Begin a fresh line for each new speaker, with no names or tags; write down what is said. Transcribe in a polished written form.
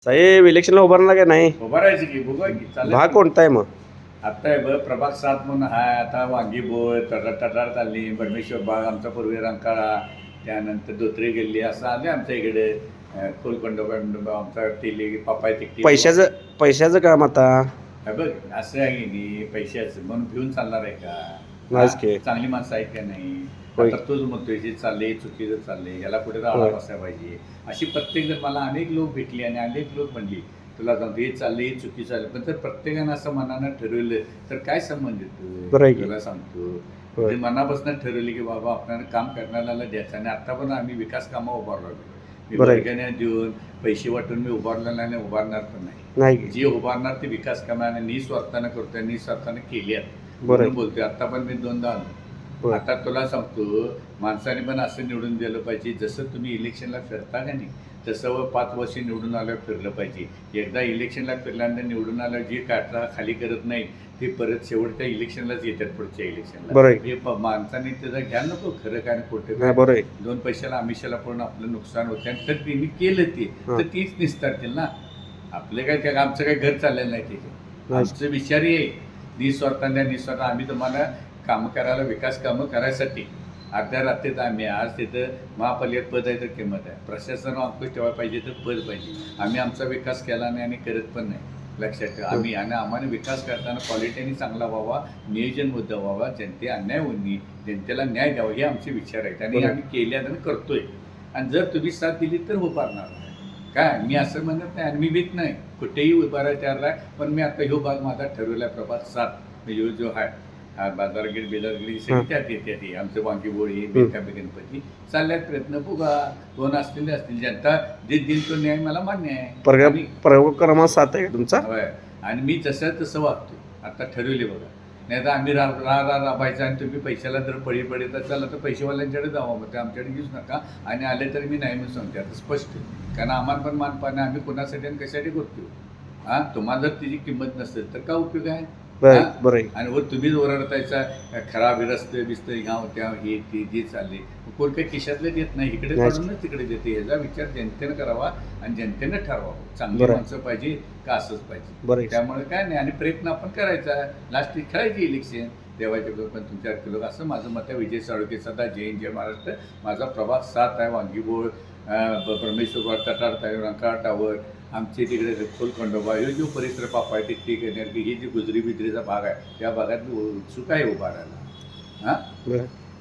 साहेब इलेक्शनला उभारणार का नाही?
उभारायची की बघा की चालेल.
भाग कोणता आहे मग?
आता आहे बघ प्रभाग 7 म्हणून हाय. आता वांगी बोळ तटार चालली, परमेश्वर बाग, आमचा पूर्वी रंकाळा, त्यानंतर धोत्री गल्ली असं आले आमच्या इकडे. फुलखंडोबा आमचा टिली पापाय तिकटी.
पैशाचं काम आता
हे बघ असं आहे की पैशाचं म्हणून भिवून चालणार आहे का?
नाहीच की.
चांगली माणसं आहेत का नाही?
होय.
आता तूच म्हणतोय जे चालले चुकीचं चाललंय, याला कुठे आळा
होय.
बसायला पाहिजे. अशी प्रत्येक जण मला अनेक लोक भेटली आणि अनेक लोक म्हणली तुला सांगतो हे चाललंय हे चुकी चाललं, पण जर प्रत्येकानं असं मनानं ठरवलं तर काय संबंध
बरं आहे
येतो?
की.
तुला सांगतो
होय.
ते मनापासून ठरवले की बाबा आपल्याला काम करण्याला द्यायचं. आणि आता पण आम्ही विकास कामं उभारलो. मी
बरं आहे.
वर्गण्या देऊन पैसे वाटून मी उभारलेला नाही, उभारणार पण नाही.
नाही.
जे उभारणार ते विकास कामाने निस्वार्थानं करतोय, निस्वार्थानं केली आहेत
बरं आहे.
म्हणून बोलतोय. आता पण मी दोनदा आलो.
होय.
आता तुला सांगतो माणसाने पण असं निवडून दिलं पाहिजे जसं तुम्ही इलेक्शनला फिरता का नाही तसं 5 वर्ष निवडून आल्यावर फिरलं पाहिजे. एकदा इलेक्शनला फिरल्यानंतर निवडून आल्यावर जी काटा खाली करत नाही ते परत शेवटच्या इलेक्शनलाच येतात, पुढच्या इलेक्शनला.
बरं आहे.
हे माणसाने त्याचं घ्या नको खरं काय आणि खोटं
नाही,
काय.
बरं आहे.
2 पैशाला आमिषाला पडून आपलं नुकसान होतं आणि तर त्यांनी केलं ते
हां.
तर तीच निस्तारतील ना. आपलं काय आमचं काय घर चाललेलं नाही तिथे.
नाही.
आमचं विचारी आहे निस्वार्थ आम्ही तुम्हाला कामं करायला, विकास कामं करायसाठी अर्ध्या रात्रीत आम्ही आज तिथं महापालिकेत पद आहे तर किंमत आहे, प्रशासनावर अंकुश ठेवायला पाहिजे तर पद पाहिजे. आम्ही आमचा विकास केला नाही आणि करत पण नाही, लक्षात ठेवा. आम्ही आणि आम्हाला विकास करताना क्वालिटीने चांगला व्हावा, नियोजन मुद्दा व्हावा, जनते अन्याय होणे, जनतेला न्याय द्यावा हे आमचे विचार आहेत आणि आम्ही केल्या आणि करतोय. आणि जर तुम्ही साथ दिली तर उभारणार काय. मी असं म्हणत नाही आणि मी भीत नाही, कुठेही उभारायला तयार आहे. पण मी आता ह्यो भाग माझा ठरवला आहे प्रभाग 7 जो आहे हा बाजारगीड बेजारगिरी सगळी त्यात येते. आमचं वांगी बोळी बेकाबी गणपती चालल्यात प्रयत्न बघा. कोण असतील जनता जे दिल तो न्याय मला मान्य आहे.
प्रयोग क्रमांक 7 आहे का तुमचा?
होय. आणि मी तसं वागतो. आता ठरवले बघा. नाही तर आम्ही राबायचं आणि तुम्ही पैशाला जर पडी तर चला तर पैसेवाल्यांच्याकडे जावं, मग ते आमच्याकडे घेऊच नका. आणि आले तर मी नाही म्हणून सांगते आता स्पष्ट. कारण आम्हाला पण मानपाने आम्ही कोणासाठी आणि कशासाठी करतो. हां, तुम्हाला जर तिची किंमत नसेल तर काय उपयोग आहे?
बरं आहे.
आणि वर तुम्हीच ओरडतायचा खराब रस्ते बिस्ते ह्या त्या हे ते जे चालले कोण काही खिशातले देत नाही, इकडे काढूनच तिकडे देते. याचा विचार जनतेनं करावा आणि जनतेनं ठरवावं चांगली माणसं पाहिजे का असंच पाहिजे. त्यामुळे काय नाही आणि प्रयत्न आपण करायचा. लास्ट खेळायची इलेक्शन देवाचे लोक पण तुमच्या लोक असं माझं मत आहे. विजय साळुंखे सदा जय हिंद जय महाराष्ट्र. माझा प्रभाग 7 आहे. वांगीबोळ, परमेश्वर तटार, रंकाळा टावर, आमचे तिकडे फुलखंडोबा हे जो परिसर पापाय टिकटिक एनर्जी ही जी गुजरी बिजरीचा भाग आहे त्या भागात उत्सुक आहे उभारायला. हां.